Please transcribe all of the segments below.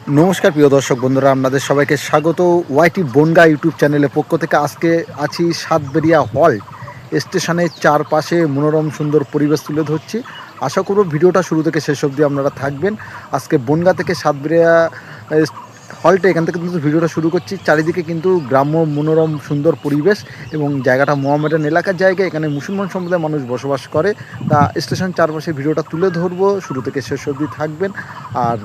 নমস্কার প্রিয় দর্শক বন্ধুরা, আপনাদের সবাইকে স্বাগত ওয়াইটি বনগাঁ ইউটিউব চ্যানেলের পক্ষ থেকে। আজকে আছি সাতবেরিয়া হল্ট স্টেশনের চারপাশে মনোরম সুন্দর পরিবেশ তুলে ধরছি। আশা করব ভিডিওটা শুরু থেকে শেষ অবধি আপনারা থাকবেন। আজকে বনগাঁ থেকে সাতবেরিয়া হল্টে এখান থেকে কিন্তু ভিডিওটা শুরু করছি। চারিদিকে কিন্তু গ্রাম্য মনোরম সুন্দর পরিবেশ এবং জায়গাটা মোহামেডান এলাকার জায়গা। এখানে মুসলমান সম্প্রদায়ের মানুষ বসবাস করে। তা স্টেশন চারপাশে ভিডিওটা তুলে ধরবো, শুরু থেকে শেষ অবধি থাকবেন। আর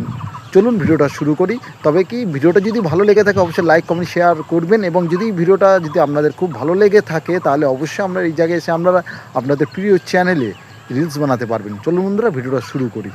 চলুন ভিডিওটা শুরু করি। তবে কি ভিডিওটা যদি ভালো লেগে থাকে অবশ্যই লাইক কমেন্ট শেয়ার করবেন, এবং যদি ভিডিওটা যদি আপনাদের খুব ভালো লেগে থাকে তাহলে অবশ্যই আমরা এই জায়গায় এসে আপনারা আপনাদের প্রিয় চ্যানেলে রিলস বানাতে পারবেন। চলুন বন্ধুরা ভিডিওটা শুরু করি।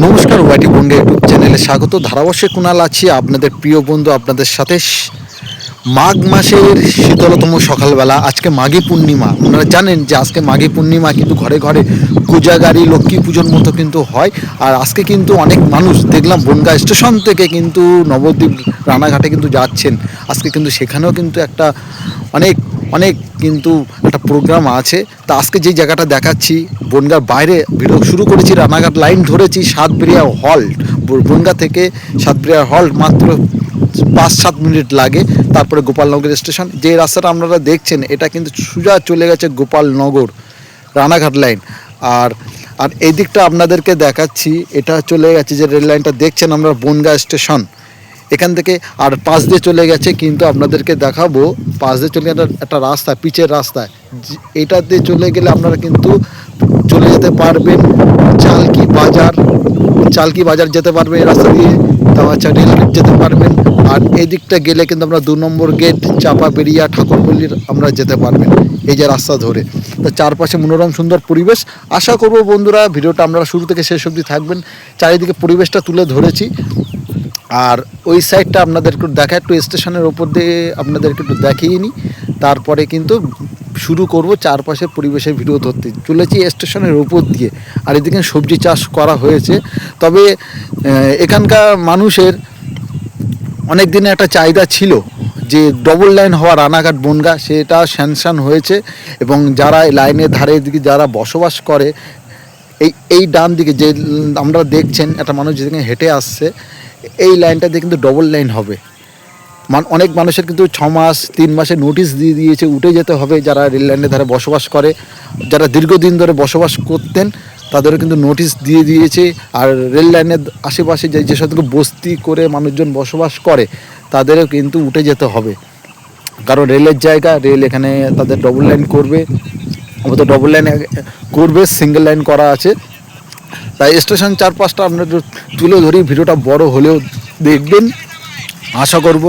নমস্কার, ওয়াইটি বনগাঁ ইউটিউব চ্যানেলে স্বাগত। ধারাবর্ষে কুণাল আছি আপনাদের প্রিয় বন্ধু আপনাদের সাথে। মাঘ মাসের শীতলতম সকালবেলা, আজকে মাঘী পূর্ণিমা। আপনারা জানেন যে আজকে মাঘী পূর্ণিমা কিন্তু ঘরে ঘরে কোজাগারি লক্ষ্মী পুজোর মতো কিন্তু হয়। আর আজকে কিন্তু অনেক মানুষ দেখলাম বনগাঁ স্টেশন থেকে কিন্তু নবদ্বীপ রানাঘাটে কিন্তু যাচ্ছেন। আজকে কিন্তু সেখানেও কিন্তু একটা অনেক অনেক কিন্তু একটা প্রোগ্রাম আছে। তা আজকে যেই জায়গাটা দেখাচ্ছি বনগাঁর বাইরে ভিডিও শুরু করেছি, রানাঘাট লাইন ধরেছি সাতবেরিয়া হল্ট। বনগাঁ থেকে সাতবেরিয়া হল্ট মাত্র 5-7 মিনিট লাগে। তারপরে গোপালনগর স্টেশন। যে রাস্তাটা আপনারা দেখছেন এটা কিন্তু সোজা চলে গেছে গোপালনগর রানাঘাট লাইন। আর আর এই দিকটা আপনাদেরকে দেখাচ্ছি, এটা চলে গেছে যে রেল লাইনটা দেখছেন আমরা বনগাঁ স্টেশন। এখান থেকে আর পাশ দিয়ে চলে গেছে, কিন্তু আপনাদেরকে দেখাবো পাশ দিয়ে চলে গেছে একটা রাস্তা, পিচের রাস্তায়। এটা দিয়ে চলে গেলে আপনারা কিন্তু চলে যেতে পারবেন চালকি বাজার যেতে পারবেন এই রাস্তা দিয়ে। তাওয়াচা রেলগেট যেতে পারবেন। আর এই দিকটা গেলে কিন্তু আমরা 2 নম্বর গেট চাপাবেরিয়া ঠাকুরপল্লির আমরা যেতে পারবেন এই যে রাস্তা ধরে। তো চারপাশে মনোরম সুন্দর পরিবেশ। আশা করব বন্ধুরা ভিডিওটা আপনারা শুরু থেকে শেষ অবধি থাকবেন। চারিদিকে পরিবেশটা তুলে ধরেছি। আর ওই সাইডটা আপনাদের একটু দেখা, একটু স্টেশনের ওপর দিয়ে আপনাদেরকে একটু দেখিয়ে নিই, তারপরে কিন্তু শুরু করব চারপাশের পরিবেশের ভিডিও ধরতে। চলেছি স্টেশনের ওপর দিয়ে। আর এদিকে সবজি চাষ করা হয়েছে। তবে এখানকার মানুষের অনেক দিনে একটা চাহিদা ছিল যে ডবল লাইন হওয়া রানাঘাট বনগাঁ, সেটা স্যাংশন হয়েছে। এবং যারা লাইনের ধারে দিকে যারা বসবাস করে এই ডান দিকে যে আমরা দেখছেন একটা মানুষ যেদিকে হেঁটে আসছে, এই লাইনটা দিয়ে কিন্তু ডবল লাইন হবে। অনেক মানুষের কিন্তু 6 মাস 3 মাসের নোটিশ দিয়ে দিয়েছে উঠে যেতে হবে। যারা রেল লাইনের ধারে বসবাস করে, যারা দীর্ঘদিন ধরে বসবাস করতেন তাদেরও কিন্তু নোটিশ দিয়ে দিয়েছে। আর রেল লাইনের আশেপাশে যে সবগুলো বস্তি করে মানুষজন বসবাস করে তাদেরও কিন্তু উঠে যেতে হবে, কারণ রেলের জায়গা, রেল এখানে তাদের ডবল লাইন করবে। তো ডবল লাইন করবে, সিঙ্গেল লাইন করা আছে। তাই স্টেশন চারপাশটা আপনার তুলে ধরি, ভিডিওটা বড় হলেও দেখবেন। আশা করব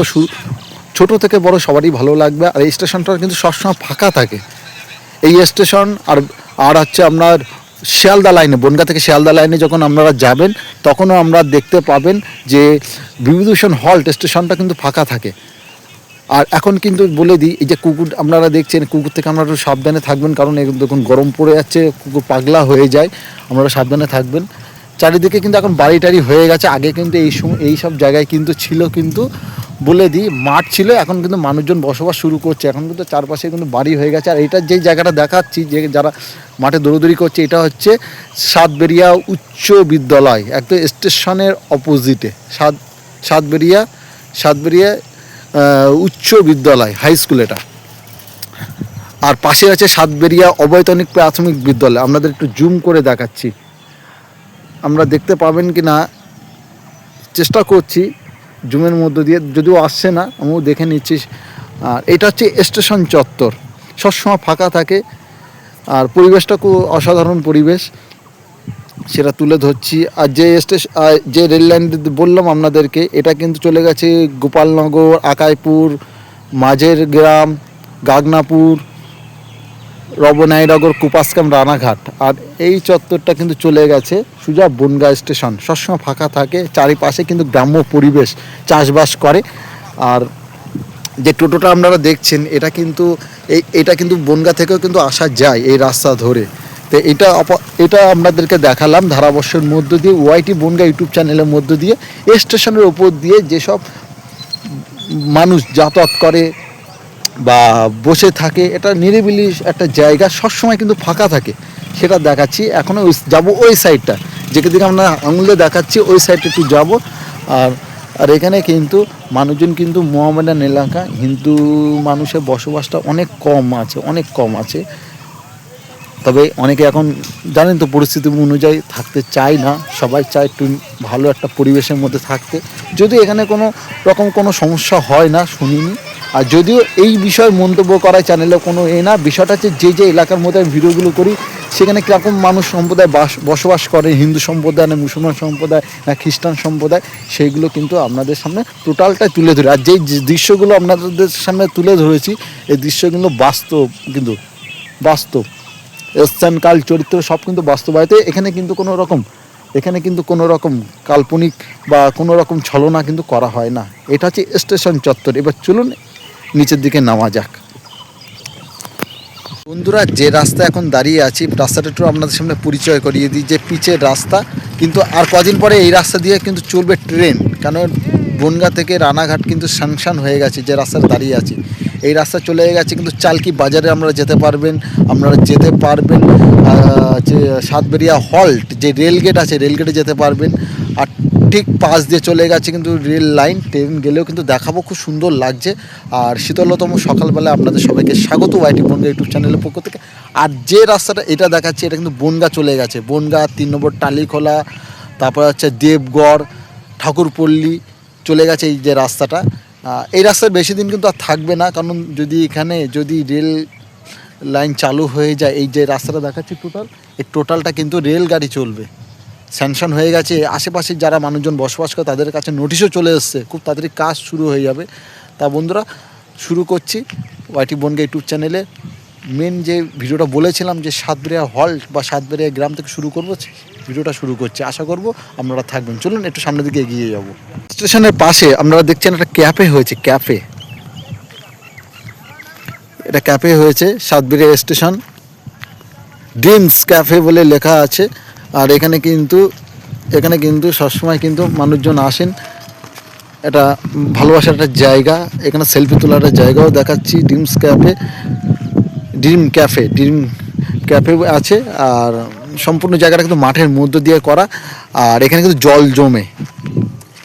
ছোট থেকে বড় সবারই ভালো লাগবে। আর এই স্টেশনটা কিন্তু সবসময় ফাঁকা থাকে এই স্টেশন। আর হচ্ছে আপনার শিয়ালদা লাইনে, বনগাঁ থেকে শিয়ালদা লাইনে যখন আপনারা যাবেন তখনও আমরা দেখতে পাবেন যে বিভূতিভূষণ হল্ট স্টেশনটা কিন্তু ফাঁকা থাকে। আর এখন কিন্তু বলে দিই, এই যে কুকুর আপনারা দেখছেন, কুকুর থেকে আপনারা একটু সাবধানে থাকবেন, কারণ দেখুন গরম পড়ে যাচ্ছে, কুকুর পাগলা হয়ে যায়, আপনারা সাবধানে থাকবেন। চারিদিকে কিন্তু এখন বাড়ি টাড়ি হয়ে গেছে, আগে কিন্তু এই সব জায়গায় কিন্তু ছিল, কিন্তু বলে দিই মাঠ ছিল, এখন কিন্তু মানুষজন বসবাস শুরু করছে, এখন কিন্তু চারপাশে কিন্তু বাড়ি হয়ে গেছে। আর এটা যেই জায়গাটা দেখাচ্ছি, যে যারা মাঠে দৌড়দৌড়ি করছে, এটা হচ্ছে সাতবেরিয়া উচ্চ বিদ্যালয়, একদম স্টেশনের অপোজিটে সাতবেরিয়া উচ্চ বিদ্যালয়, হাই স্কুল এটা। আর পাশে আছে সাতবেরিয়া অবৈতনিক প্রাথমিক বিদ্যালয়। আপনাদের একটু জুম করে দেখাচ্ছি, আমরা দেখতে পাবেন কি না চেষ্টা করছি জুমের মধ্য দিয়ে, যদিও আসছে না, আমিও দেখে নিচ্ছি। আর এটা হচ্ছে স্টেশন চত্বর, সবসময় ফাঁকা থাকে, আর পরিবেশটা খুব অসাধারণ পরিবেশ, সেটা তুলে ধরছি। আর যে রেল লাইন বললাম আপনাদেরকে, এটা কিন্তু চলে গেছে গোপালনগর, আকাইপুর, মাঝের গ্রাম, গাগনাপুর, রবনাইনগর, কুপাসকাম, রানাঘাট। আর এই চত্বরটা কিন্তু চলে গেছে সোজা বনগাঁ স্টেশন, সবসময় ফাঁকা থাকে, চারিপাশে কিন্তু গ্রাম্য পরিবেশ, চাষবাস করে। আর যে টোটোটা আপনারা দেখছেন, এটা কিন্তু বনগাঁ থেকেও কিন্তু আসা যায় এই রাস্তা ধরে। তো এটা আপনাদেরকে দেখালাম ধারাবর্ষের মধ্য দিয়ে, ওয়াইটি বনগাঁ ইউটিউব চ্যানেলের মধ্য দিয়ে। এই স্টেশনের ওপর দিয়ে যেসব মানুষ যাতায়াত করে বা বসে থাকে, এটা নিরিবিলি একটা জায়গা, সবসময় কিন্তু ফাঁকা থাকে, সেটা দেখাচ্ছি। এখনও যাবো ওই সাইডটা, যেদিকে আমরা আঙুলে দেখাচ্ছি, ওই সাইডটা একটু যাবো। আর এখানে কিন্তু মানুষজন কিন্তু মোহামেডান এলাকা, হিন্দু মানুষের বসবাসটা অনেক কম আছে। তবে অনেকে এখন জানেন তো পরিস্থিতি অনুযায়ী থাকতে চায় না, সবাই চায় একটু ভালো একটা পরিবেশের মধ্যে থাকতে। যদিও এখানে কোনো সমস্যা হয় না, শুনিনি। আর যদিও এই বিষয়ে মন্তব্য করার চ্যানেলে কোনো না, বিষয়টা হচ্ছে যে এলাকার মধ্যে আমি ভিডিওগুলো করি, সেখানে কীরকম মানুষ সম্প্রদায় বসবাস করে, হিন্দু সম্প্রদায় না মুসলমান সম্প্রদায় না খ্রিস্টান সম্প্রদায়, সেইগুলো কিন্তু আপনাদের সামনে টোটালটাই তুলে ধরে। আর যেই দৃশ্যগুলো আপনাদের সামনে তুলে ধরেছি, এই দৃশ্যগুলো বাস্তব স্থানকাল চরিত্র সব কিন্তু বাস্তবায়িত। এখানে কিন্তু কোনো রকম কাল্পনিক বা কোনো রকম ছলনা কিন্তু করা হয় না। এটা হচ্ছে স্টেশন চত্বর। এবার চলুন নিচের দিকে নামা যাক। বন্ধুরা, যে রাস্তা এখন দাঁড়িয়ে আছি, রাস্তাটা একটু আপনাদের সামনে পরিচয় করিয়ে দিই, যে পিচের রাস্তা, কিন্তু আর কদিন পরে এই রাস্তা দিয়ে কিন্তু চলবে ট্রেন, কারণ বনগাঁ থেকে রানাঘাট কিন্তু স্যাংশন হয়ে গেছে। যে রাস্তাটা দাঁড়িয়ে আছি, এই রাস্তা চলে গেছে কিন্তু চালকি বাজারে আপনারা যেতে পারবেন যে সাতবেরিয়া হল্ট, যে রেলগেট আছে, রেলগেটে যেতে পারবেন। আর ঠিক পাশ দিয়ে চলে গেছে কিন্তু রেল লাইন, ট্রেন গেলেও কিন্তু দেখাবো, খুব সুন্দর লাগছে। আর শীতলতম সকালবেলা আপনাদের সবাইকে স্বাগত ওয়াইটি বনগাঁ ইউটিউব চ্যানেলের পক্ষ থেকে। আর যে রাস্তাটা এটা দেখাচ্ছে, এটা কিন্তু বনগাঁ চলে গেছে, বনগাঁ 3 নম্বর টালিখোলা, তারপর হচ্ছে দেবগড়, ঠাকুরপল্লী চলে গেছে এই যে রাস্তাটা। এই রাস্তায় বেশি দিন কিন্তু আর থাকবে না, কারণ যদি রেল লাইন চালু হয়ে যায়, এই যে রাস্তাটা দেখাচ্ছি এই টোটালটা কিন্তু রেলগাড়ি চলবে, স্যাংশন হয়ে গেছে। আশেপাশে যারা মানুষজন বসবাস করে তাদের কাছে নোটিশও চলে এসছে, খুব তাড়াতাড়ি কাজ শুরু হয়ে যাবে। তা বন্ধুরা, শুরু করছি ওয়াইটি বনগাঁ ইউটিউব চ্যানেলে। মেন যে ভিডিওটা বলেছিলাম, যে সাতবেরিয়া হল্ট বা সাতবেরিয়া গ্রাম থেকে শুরু করবো, ভিডিওটা শুরু করছি, আশা করব আপনারা থাকবেন। চলুন একটু সামনের দিকে এগিয়ে যাব। স্টেশনের পাশে আপনারা দেখছেন একটা ক্যাফে হয়েছে, এটা ক্যাফে হয়েছে সাতবেরিয়া স্টেশন, ড্রিমস ক্যাফে বলে লেখা আছে। আর এখানে কিন্তু সবসময় কিন্তু মানুষজন আসেন, এটা ভালোবাসার একটা জায়গা, এখানে সেলফি তোলার একটা জায়গাও দেখাচ্ছি। ড্রিম ক্যাফে আছে। আর সম্পূর্ণ জায়গাটা কিন্তু মাঠের মধ্য দিয়ে করা। আর এখানে কিন্তু জল জমে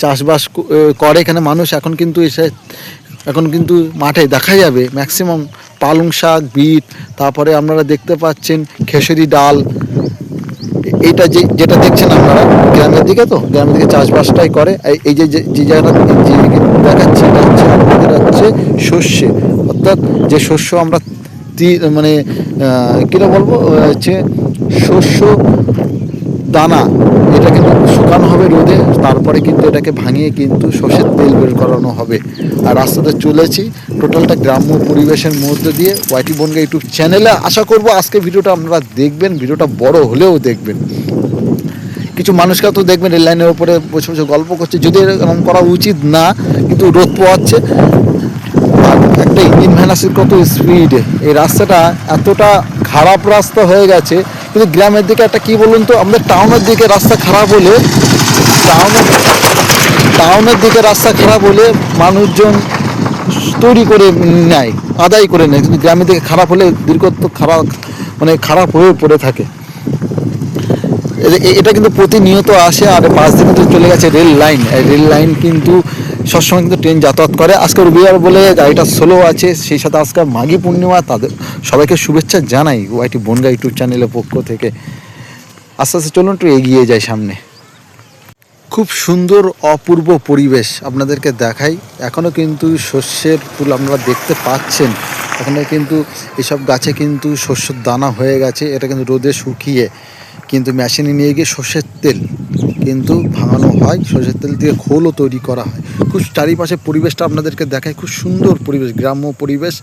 চাষবাস করে এখানে মানুষ। এখন কিন্তু মাঠে দেখা যাবে ম্যাক্সিমাম পালং শাক, বিট, তারপরে আপনারা দেখতে পাচ্ছেন খেসারি ডাল। এইটা যেটা দেখছেন আপনারা গ্রামের দিকে চাষবাসটাই করে। এই যে জায়গাটা দেখাচ্ছি, এটা হচ্ছে শস্যে, অর্থাৎ যে শস্য আমরা মানে কীটা বলবো, হচ্ছে শস্য দানা, এটা কিন্তু শুকানো হবে রোদে, তারপরে কিন্তু এটাকে ভাঙিয়ে কিন্তু সর্ষের তেল বের করানো হবে। আর রাস্তাতে চলেছি টোটালটা গ্রাম্য পরিবেশের মধ্যে দিয়ে ওয়াইটি বনগাঁ ইউটিউব চ্যানেলে। আশা করব আজকে ভিডিওটা আপনারা দেখবেন, ভিডিওটা বড় হলেও দেখবেন। কিছু মানুষকে তো দেখবেন রেল লাইনের উপরে বসে বসে গল্প করছে, যদি এরকম করা উচিত না, কিন্তু রোদ পোয়াচ্ছে। আর একটা ইঞ্জিন ভ্যান আসছে কত স্পিডে, এই রাস্তাটা এতটা খারাপ রাস্তা হয়ে গেছে। কিন্তু গ্রামের দিকে একটা কি বলুন তো, আমাদের টাউনের দিকে রাস্তা খারাপ হলে টাউনের দিকে রাস্তা খারাপ হলে মানুষজন তৈরি করে নেয়, আদায় করে নেয়, কিন্তু গ্রামের দিকে খারাপ হলে দীর্ঘত্ব খারাপ মানে খারাপ হয়ে পড়ে থাকে। এটা কিন্তু প্রতিনিয়ত আসে। আর পাশ দিয়ে কিন্তু চলে গেছে রেল লাইন, রেল লাইন কিন্তু সবসময় কিন্তু ট্রেন যাতায়াত করে। আজকে রবিবার বলে গাড়িটা স্লো আছে, সেই সাথে আজকে মাঘী পূর্ণিমা, তাদের সবাইকে শুভেচ্ছা জানাই ওয়াইটি বনগাঁ ইউটিউব চ্যানেলের পক্ষ থেকে। আস্তে আস্তে চলুন একটু এগিয়ে যায় সামনে। খুব সুন্দর অপূর্ব পরিবেশ আপনাদেরকে দেখাই। এখনও কিন্তু শস্যের ফুল আপনারা দেখতে পাচ্ছেন। এখানে কিন্তু এসব গাছে কিন্তু শস্যের দানা হয়ে গেছে, এটা কিন্তু রোদে শুকিয়ে কিন্তু মেশিনে নিয়ে গিয়ে সর্ষের তেল কিন্তু ভাঙানো হয়, সর্ষের তেল দিয়ে খোলও তৈরি করা হয়। খুব চারিপাশে পরিবেশটা আপনাদেরকে দেখায়, খুব সুন্দর পরিবেশ, গ্রাম্য পরিবেশ।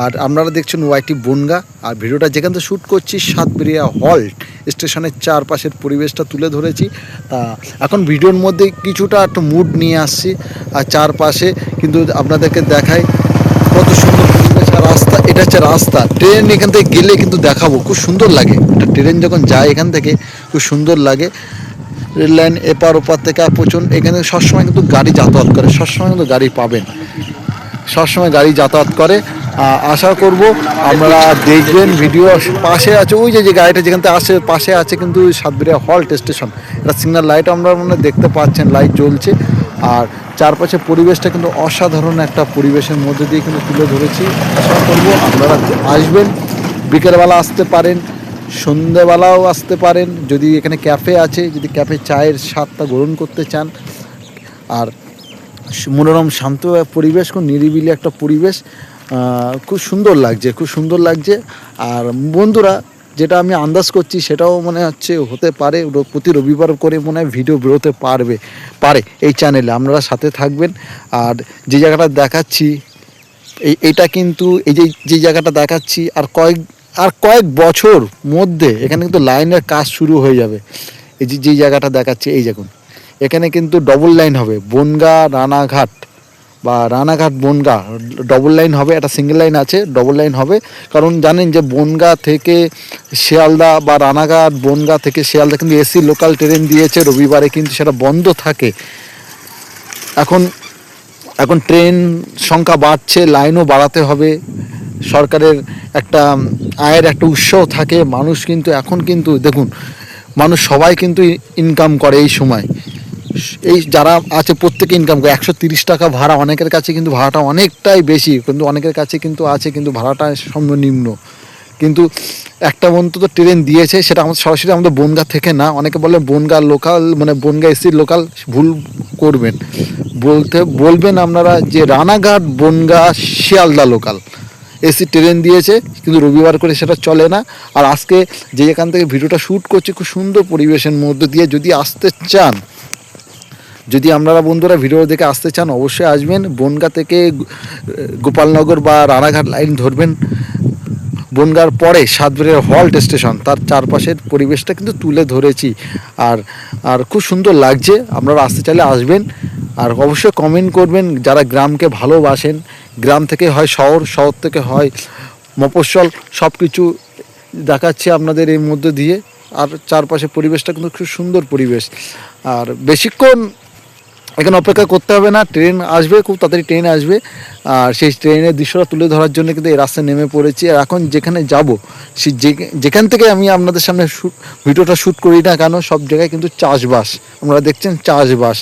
আর আপনারা দেখছেন ওয়াইটি বনগাঁ। আর ভিডিওটা যেখান থেকে শ্যুট করছি সাতবেরিয়া হল্ট স্টেশনের চারপাশের পরিবেশটা তুলে ধরেছি। তা এখন ভিডিওর মধ্যে কিছুটা একটু মুড নিয়ে আসছি। আর চারপাশে কিন্তু আপনাদেরকে দেখাই কত সুন্দর পরিবেশ। আর রাস্তা, এটা হচ্ছে রাস্তা, ট্রেন এখান থেকে গেলে কিন্তু দেখাবো, খুব সুন্দর লাগে। একটা ট্রেন যখন যায় এখান থেকে খুব সুন্দর লাগে। রেল লাইন এপার ওপার থেকে প্রচণ্ড, এখানে সবসময় কিন্তু গাড়ি যাতায়াত করে, সবসময় কিন্তু গাড়ি পাবেন, সবসময় গাড়ি যাতায়াত করে। আশা করব আপনারা দেখবেন। ভিডিও পাশে আছে ওই যে গাড়িটা যেখান থেকে আসে, পাশে আছে কিন্তু সাতবেরিয়া হল্ট স্টেশন। এটা সিগন্যাল লাইট আমরা মনে দেখতে পাচ্ছেন, লাইট জ্বলছে। আর চারপাশে পরিবেশটা কিন্তু অসাধারণ একটা পরিবেশের মধ্যে দিয়ে কিন্তু তুলে ধরেছি। আশা করব আপনারা আসবেন, বিকেলবেলা আসতে পারেন, সন্ধ্যেবেলাও আসতে পারেন। যদি এখানে ক্যাফে আছে, যদি ক্যাফে চায়ের স্বাদটা গ্রহণ করতে চান। আর মনোরম শান্ত পরিবেশ, খুব নিরিবিলি একটা পরিবেশ, খুব সুন্দর লাগছে, খুব সুন্দর লাগছে। আর বন্ধুরা, যেটা আমি আন্দাজ করছি সেটাও মনে হচ্ছে হতে পারে, প্রতি রবিবার করে মনে হয় ভিডিও বেরোতে পারে এই চ্যানেলে। আপনারা সাথে থাকবেন। আর যে জায়গাটা দেখাচ্ছি এইটা কিন্তু যে জায়গাটা দেখাচ্ছি আর কয়েক বছর মধ্যে এখানে কিন্তু লাইনের কাজ শুরু হয়ে যাবে। এই যে জায়গাটা দেখাচ্ছি, এই দেখুন, এখানে কিন্তু ডবল লাইন হবে, বনগাঁ রানাঘাট বা রানাঘাট বনগাঁ ডবল লাইন হবে। একটা সিঙ্গেল লাইন আছে, ডবল লাইন হবে। কারণ জানেন যে বনগাঁ থেকে শিয়ালদা বা রানাঘাট বনগাঁ থেকে শিয়ালদা কিন্তু এসি লোকাল ট্রেন দিয়েছে, রবিবারে কিন্তু সেটা বন্ধ থাকে। এখন ট্রেন সংখ্যা বাড়ছে, লাইনও বাড়াতে হবে। সরকারের একটা আয়ের একটা উৎসও থাকে। মানুষ কিন্তু এখন কিন্তু দেখুন, মানুষ সবাই কিন্তু ইনকাম করে এই সময়। এই যারা আছে প্রত্যেকে ইনকাম করে। 130 টাকা ভাড়া, অনেকের কাছে কিন্তু ভাড়াটা অনেকটাই বেশি, কিন্তু অনেকের কাছে কিন্তু আছে কিন্তু ভাড়াটা সর্বনিম্ন। কিন্তু একটা অন্তত ট্রেন দিয়েছে, সেটা আমাদের সরাসরি আমাদের বনগাঁ থেকে না। অনেকে বলে বনগাঁ লোকাল, মানে বনগাঁ এসি লোকাল, ভুল করবেন, বলবেন আপনারা যে Ranaghat Bongaon Sealdah local AC train দিয়েছে, কিন্তু রবিবার করে সেটা চলে না। আর আজকে যেখান থেকে ভিডিওটা শ্যুট করছি খুব সুন্দর পরিবেশের মধ্যে দিয়ে, যদি আসতে চান, যদি আপনারা বন্ধুরা ভিডিও দেখে আসতে চান, অবশ্যই আসবেন। বনগাঁ থেকে গোপালনগর বা রানাঘাট লাইন ধরবেন, বনগাঁর পরে সাতবেরিয়া হল্ট স্টেশন, তার চারপাশের পরিবেশটা কিন্তু তুলে ধরেছি। আর খুব সুন্দর লাগছে। আপনারা আসতে চাইলে আসবেন। আর অবশ্যই কমেন্ট করবেন যারা গ্রামকে ভালোবাসেন। গ্রাম থেকে হয় শহর, শহর থেকে হয় মফস্বল, সব কিছু দেখাচ্ছি আপনাদের এর মধ্যে দিয়ে। আর চারপাশে পরিবেশটা কিন্তু খুব সুন্দর পরিবেশ। আর বেশিক্ষণ এখানে অপেক্ষা করতে হবে না, ট্রেন আসবে, খুব তাড়াতাড়ি ট্রেন আসবে। আর সেই ট্রেনের দৃশ্যটা তুলে ধরার জন্য কিন্তু এই রাস্তায় নেমে পড়েছি। আর এখন যেখানে যাব, যেখান থেকে আমি আপনাদের সামনে ভিডিওটা শ্যুট করি না কেন, সব জায়গায় কিন্তু চাষবাস, আপনারা দেখছেন চাষবাস।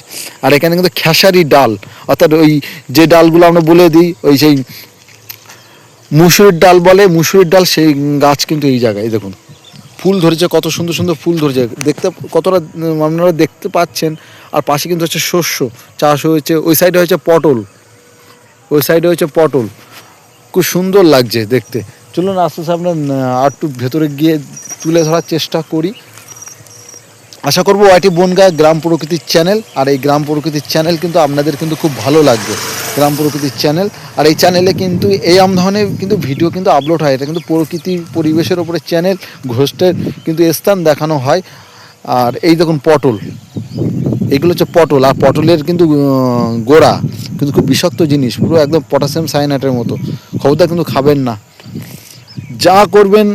আর এখানে কিন্তু খেসারি ডাল, অর্থাৎ ওই যে ডালগুলো আমরা বলে দিই, ওই সেই মুসুরির ডাল বলে, মুসুরির ডাল, সেই গাছ কিন্তু এই জায়গায় দেখুন ফুল ধরেছে, কত সুন্দর সুন্দর ফুল ধরেছে, দেখতে কতটা আপনারা দেখতে পাচ্ছেন। আর পাশে কিন্তু হচ্ছে শস্য চাষ হয়েছে, ওই সাইডে হয়েছে পটল, ওই সাইডে হয়েছে পটল, খুব সুন্দর লাগছে দেখতে। চলুন আস্তে আস্তে আপনার আর একটু ভেতরে গিয়ে তুলে ধরার চেষ্টা করি। আশা করবো ওয়াইটি বনগাঁ গ্রাম প্রকৃতির চ্যানেল, আর এই গ্রাম প্রকৃতির চ্যানেল কিন্তু আপনাদের কিন্তু খুব ভালো লাগবে। গ্রাম প্রকৃতির চ্যানেল, আর এই চ্যানেলে কিন্তু এই ধরনের কিন্তু ভিডিও কিন্তু আপলোড হয়। এটা কিন্তু প্রকৃতি পরিবেশের ওপরে চ্যানেল, ঘোষ্টের কিন্তু স্থান দেখানো হয়। আর এই দেখুন পটল, এগুলো হচ্ছে পটল, আর পটলের কিন্তু গোড়া কিন্তু খুব বিষাক্ত জিনিস, পুরো একদম পটাশিয়াম সায়ানাইটের মতো। খবরদার কিন্তু খাবেন না। যা করবেন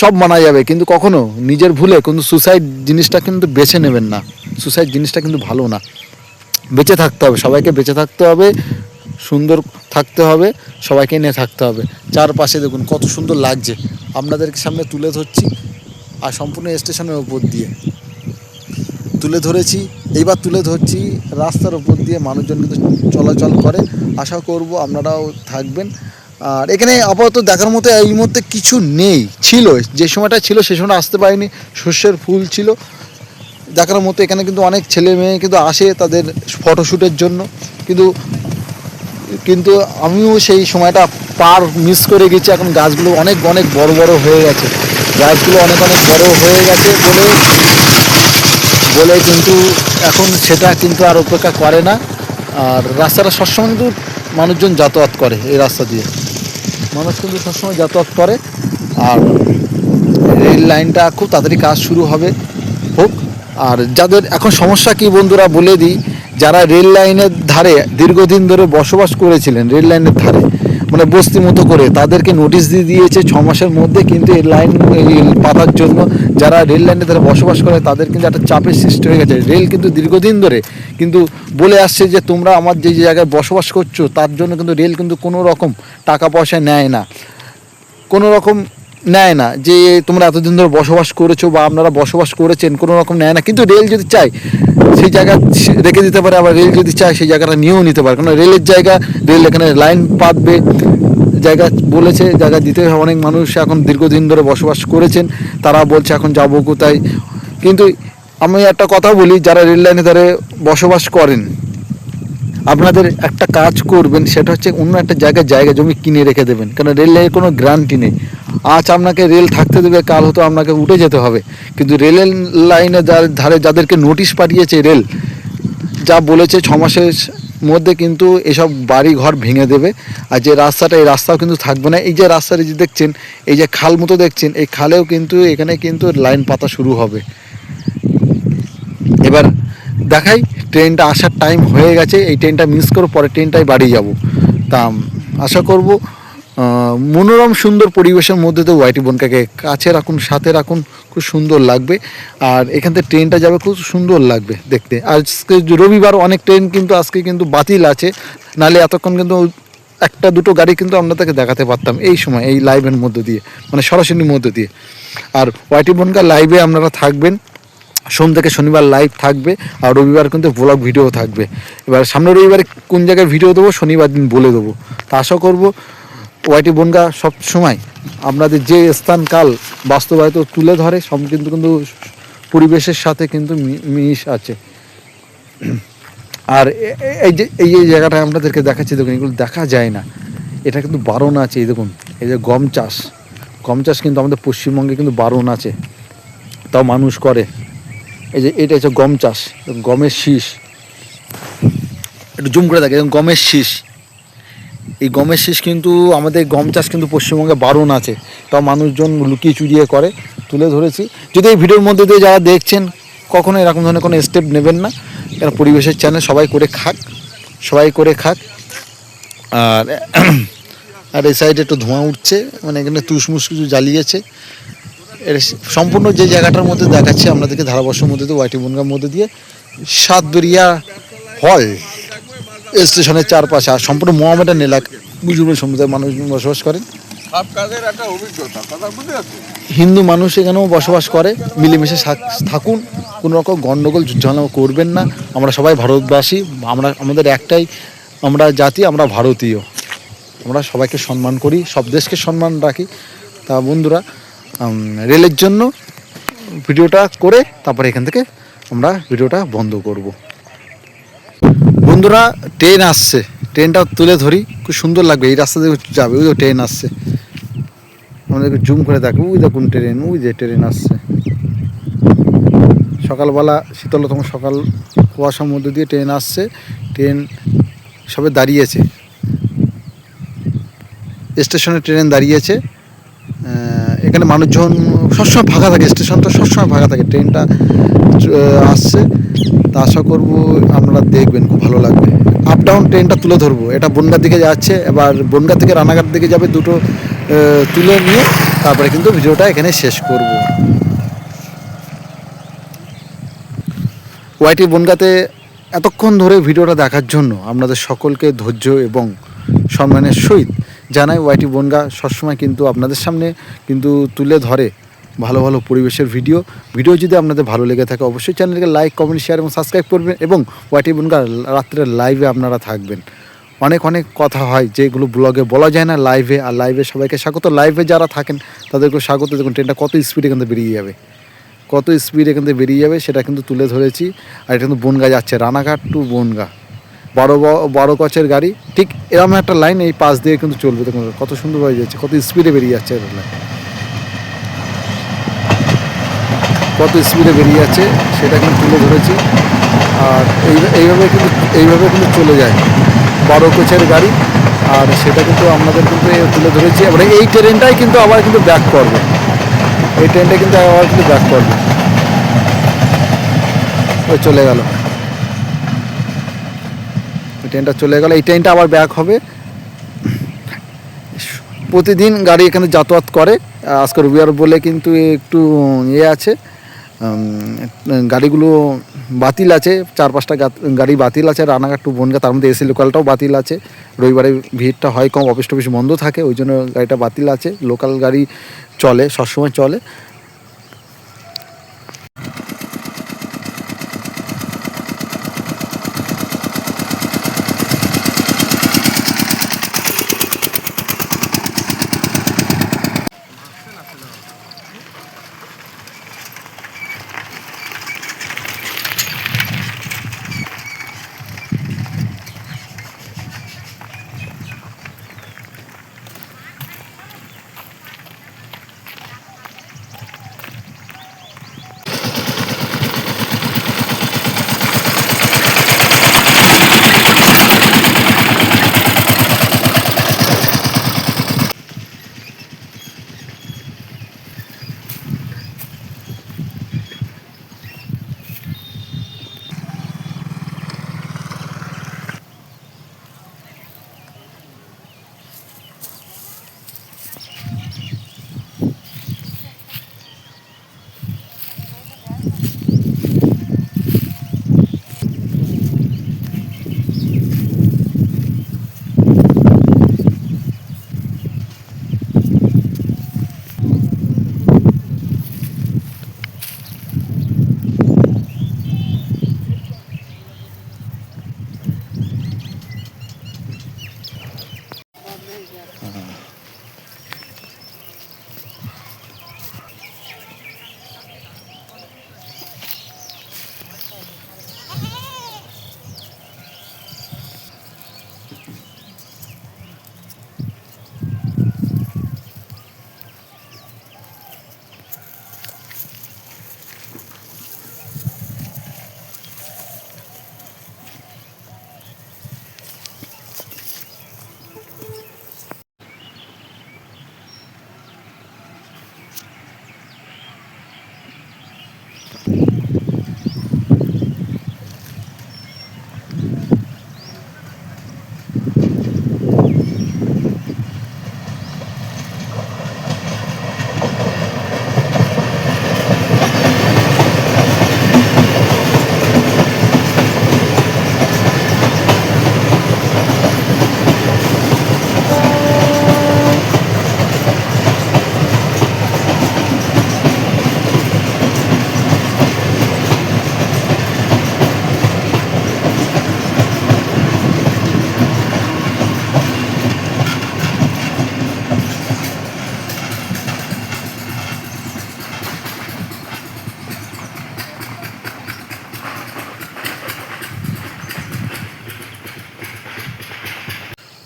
সব মানা যাবে, কিন্তু কখনো নিজের ভুলে কিন্তু সুসাইড জিনিসটা কিন্তু বেছে নেবেন না। সুসাইড জিনিসটা কিন্তু ভালো না। বেঁচে থাকতে হবে, সবাইকে বেঁচে থাকতে হবে, সুন্দর থাকতে হবে, সবাইকে নিয়ে থাকতে হবে। চারপাশে দেখুন কত সুন্দর লাগছে, আপনাদের সামনে তুলে ধরছি। আর সম্পূর্ণ স্টেশনের উপর দিয়ে তুলে ধরেছি, এইবার তুলে ধরছি রাস্তার উপর দিয়ে মানুষজন কিন্তু চলাচল করে। আশা করব আপনারাও থাকবেন। আর এখানে আপাতত দেখার মতো এই মুহূর্তে কিছু নেই, ছিল যে সময়টা ছিল সে সময়টা আসতে পারিনি, শস্যের ফুল ছিল দেখার মতো। এখানে কিন্তু অনেক ছেলে মেয়ে কিন্তু আসে তাদের ফটোশ্যুটের জন্য, কিন্তু কিন্তু আমিও সেই সময়টা পার মিস করে গেছি। এখন গাছগুলো অনেক অনেক বড় বড় হয়ে গেছে, গাছগুলো অনেক অনেক বড় হয়ে গেছে বলে কিন্তু এখন সেটা কিন্তু আর অপেক্ষা করে না। আর রাস্তাটা সবসময় কিন্তু মানুষজন যাতায়াত করে, এই রাস্তা দিয়ে মানুষ কিন্তু সবসময় যাতায়াত করে। আর রেল লাইনটা খুব তাড়াতাড়ি কাজ শুরু হবে, হোক। আর যাদের এখন সমস্যা কি বন্ধুরা বলে দিই, যারা রেল লাইনের ধারে দীর্ঘদিন ধরে বসবাস করেছিলেন, রেল লাইনের ধারে মানে বস্তি মতো করে, তাদেরকে নোটিশ দিয়ে দিয়েছে 6 মাসের মধ্যে কিন্তু এই লাইন পাতার জন্য। যারা রেল লাইনের ধারে বসবাস করে তাদের কিন্তু একটা চাপের সৃষ্টি হয়ে গেছে। রেল কিন্তু দীর্ঘদিন ধরে কিন্তু বলে আসছে যে তোমরা আমার যে জায়গায় বসবাস করছো তার জন্য কিন্তু রেল কিন্তু কোনো রকম টাকা পয়সা নেয় না, কোনো রকম নেয় না। যে তোমরা এতদিন ধরে বসবাস করেছো বা আপনারা বসবাস করেছেন, কোনো রকম নেয় না। কিন্তু রেল যদি চায় সেই জায়গা রেখে দিতে পারে, আবার রেল যদি চায় সেই জায়গাটা নিয়েও নিতে পারে, কারণ রেলের জায়গা, রেল এখানে লাইন পাতবে, জায়গা বলেছে, জায়গা দিতে হবে। অনেক মানুষ এখন দীর্ঘদিন ধরে বসবাস করেছেন, তারা বলছে এখন যাবো কোথায়। কিন্তু আমি একটা কথা বলি, যারা রেল লাইনে ধারে বসবাস করেন, আপনাদের একটা কাজ করবেন, সেটা হচ্ছে অন্য একটা জায়গা জমি কিনে রেখে দেবেন, কারণ রেল লাইনের কোনো গ্যারান্টি নেই। আজ আপনাকে রেল থাকতে দেবে, কাল হয়তো আপনাকে উঠে যেতে হবে। কিন্তু রেলের লাইনে ধারে যাদেরকে নোটিশ পাঠিয়েছে রেল, যা বলেছে 6 মাসের মধ্যে কিন্তু এসব বাড়ি ঘর ভেঙে দেবে। আর যে রাস্তাটা, এই রাস্তাও কিন্তু থাকবে না। এই যে রাস্তাটা যে দেখছেন, এই যে খাল মতো দেখছেন, এই খালেও কিন্তু এখানে কিন্তু লাইন পাতা শুরু হবে। এবার দেখাই, ট্রেনটা আসার টাইম হয়ে গেছে, এই ট্রেনটা মিস করে পরে ট্রেনটাই বাড়ি যাব। তা আশা করব মনোরম সুন্দর পরিবেশের মধ্যে তো ওয়াইটি বনগাঁকে কাছে রাখুন, সাথে রাখুন, খুব সুন্দর লাগবে। আর এখান থেকে ট্রেনটা যাবে, খুব সুন্দর লাগবে দেখতে। আজকে রবিবার, অনেক ট্রেন কিন্তু আজকে কিন্তু বাতিল আছে, নাহলে এতক্ষণ কিন্তু একটা দুটো গাড়ি কিন্তু আপনাদেরকে দেখাতে পারতাম এই সময়, এই লাইভের মধ্যে দিয়ে, মানে সরাসরির মধ্যে দিয়ে। আর ওয়াইটি বনগাঁ লাইভে আপনারা থাকবেন, সোম থেকে শনিবার লাইভ থাকবে, আর রবিবার কিন্তু ব্লগ ভিডিও থাকবে। এবার সামনের রবিবারে কোন জায়গায় ভিডিও দেবো শনিবার দিন বলে দেবো। তা আশা করবো ওয়াইটি বনগাঁ সব সময় আপনাদের যে স্থান কাল বাস্তবায়িত তুলে ধরে, সব কিন্তু কিন্তু পরিবেশের সাথে কিন্তু মিশ আছে। আর এই যে এই জায়গাটা আপনাদেরকে দেখাচ্ছি, দেখুন এগুলো দেখা যায় না, এটা কিন্তু বারণ আছে। এই দেখুন, এই যে গম চাষ কিন্তু আমাদের পশ্চিমবঙ্গে কিন্তু বারণ আছে, তাও মানুষ করে। এই যে এটা হচ্ছে গম চাষ, গমের শীষ, একটু জুম করে দেখে, গমের শীষ। এই গমের শীষ কিন্তু আমাদের গম চাষ কিন্তু পশ্চিমবঙ্গে বারণ আছে, তাও মানুষজন লুকিয়ে চুরিয়ে করে। তুলে ধরেছি। যদি এই ভিডিওর মধ্যে দিয়ে যারা দেখছেন, কখনো এরকম ধরনের কোনো স্টেপ নেবেন না। এরা পরিবেশের চ্যানেল, সবাই করে খাক। আর আর এই সাইডে একটু ধোঁয়া উঠছে, মানে এখানে তুষমুস কিছু জ্বালিয়েছে। এর সম্পূর্ণ যে জায়গাটার মধ্যে দেখাচ্ছি আপনাদেরকে ধারাবর্ষের মধ্যে দিয়ে, ওয়াইটি বনগাঁর মধ্যে দিয়ে, সাতবেরিয়া হল স্টেশনের চারপাশে, আর সম্পূর্ণ মোহামেডান এলাকা, বুজুর্গ সম্প্রদায়ের মানুষ বসবাস করেন। হিন্দু মানুষ এখানেও বসবাস করে, মিলেমিশে থাকুন, কোনো রকম গণ্ডগোল ঝামেলা করবেন না। আমরা সবাই ভারতবাসী, আমাদের একটাই আমরা জাতি, আমরা ভারতীয়। আমরা সবাইকে সম্মান করি, সব দেশকে সম্মান রাখি। তা বন্ধুরা, রেলের জন্য ভিডিওটা করে তারপরে এখান থেকে আমরা ভিডিওটা বন্ধ করব। বন্ধুরা, ট্রেন আসছে, ট্রেনটা তুলে ধরি, খুব সুন্দর লাগবে। এই রাস্তা দিয়ে যাবে, ওই তো ট্রেন আসছে, আমাদেরকে জুম করে দেখো, ওই দেখুন ট্রেন, ওই যে ট্রেন আসছে, সকালবেলা শীতলতম সকাল, কুয়াশার মধ্যে দিয়ে ট্রেন আসছে। ট্রেন সবে দাঁড়িয়েছে, স্টেশনে ট্রেন দাঁড়িয়েছে। এখানে মানুষজন সবসময় ফাঁকা থাকে, স্টেশনটা সবসময় ফাঁকা থাকে। ট্রেনটা আসছে, তা আশা করব আপনারা দেখবেন, খুব ভালো লাগবে। আপ ডাউন ট্রেনটা তুলে ধরবো। এটা বনগাঁ দিকে যাচ্ছে, এবার বনগাঁ থেকে রানাঘাট দিকে যাবে। দুটো তুলে নিয়ে তারপরে কিন্তু ভিডিওটা এখানে শেষ করব। ওয়াইটি বনগাঁতে এতক্ষণ ধরে ভিডিওটা দেখার জন্য আপনাদের সকলকে ধৈর্য এবং সম্মানের সহিত জানাই। ওয়াইটি বনগাঁ সবসময় কিন্তু আপনাদের সামনে কিন্তু তুলে ধরে ভালো ভালো পরিবেশের ভিডিও যদি আপনাদের ভালো লেগে থাকে অবশ্যই চ্যানেলকে লাইক, কমেন্ট, শেয়ার এবং সাবস্ক্রাইব করবেন। এবং ওয়াইটি বনগাঁ রাত্রের লাইভে আপনারা থাকবেন। অনেক অনেক কথা হয় যেগুলো ব্লগে বলা যায় না লাইভে। আর লাইভে সবাইকে স্বাগত। লাইভে যারা থাকেন তাদেরকে স্বাগত। দেখুন ট্রেনটা কত স্পিডে এখান থেকে বেরিয়ে যাবে, কত স্পিড এখান থেকে বেরিয়ে যাবে সেটা কিন্তু তুলে ধরেছি। আর এটা কিন্তু বনগাঁ যাচ্ছে, রানাঘাট টু বনগাঁ। বড় কচের গাড়ি ঠিক এরকম একটা লাইন এই পাশ দিয়ে কিন্তু চলবে। দেখুন কত সুন্দরভাবে যাচ্ছে, কত স্পিডে বেরিয়ে যাচ্ছে এটা লাইন, কত স্পিডে বেরিয়ে যাচ্ছে সেটা কিন্তু তুলে ধরেছি। আর এইভাবে কিন্তু চলে যায় বড় কোচের গাড়ি। আর সেটা কিন্তু আপনাদের কিন্তু তুলে ধরেছি। এবারে এই ট্রেনটাই কিন্তু আবার কিন্তু ব্যাক করবে, এই ট্রেনটা কিন্তু আবার কিন্তু ব্যাক করবে। ওই চলে গেল, ওই ট্রেনটা চলে গেল। এই ট্রেনটা আবার ব্যাক হবে। প্রতিদিন গাড়ি এখানে যাতায়াত করে। আজকে রবিবার বলে কিন্তু একটু আছে, গাড়িগুলো বাতিল আছে। 4-5টা গাড়ি বাতিল আছে রানাঘাট টু বনগাঁ। তার মধ্যে এসি লোকালটাও বাতিল আছে। রবিবারে ভিড়টা হয় কম, অফিস টফিস বন্ধ থাকে, ওই জন্য গাড়িটা বাতিল আছে। লোকাল গাড়ি চলে, সবসময় চলে।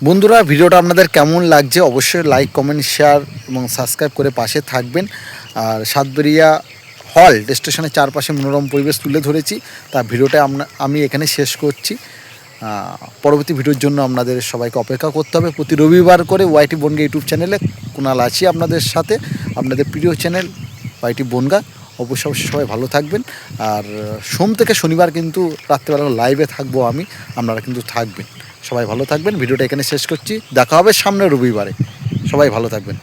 বন্ধুরা ভিডিওটা আপনাদের কেমন লাগছে অবশ্যই লাইক, কমেন্ট, শেয়ার এবং সাবস্ক্রাইব করে পাশে থাকবেন। আর সাতবেরিয়া হল্ট স্টেশনের চারপাশে মনোরম পরিবেশ তুলে ধরেছি। তা ভিডিওটা আমি এখানে শেষ করছি। পরবর্তী ভিডিওর জন্য আপনাদের সবাইকে অপেক্ষা করতে হবে। প্রতি রবিবার করে ওয়াইটি বনগা ইউটিউব চ্যানেলে কুণাল আছি আপনাদের সাথে, আপনাদের প্রিয় চ্যানেল ওয়াইটি বনগা। অবশ্যই সবাই ভালো থাকবেন। আর সোম থেকে শনিবার কিন্তু রাত্রেবেলা লাইভে থাকবো আমি, আপনারা কিন্তু থাকবেন। সবাই ভালো থাকবেন। ভিডিওটা এখানে শেষ করছি, দেখা হবে সামনের রবিবারে। সবাই ভালো থাকবেন।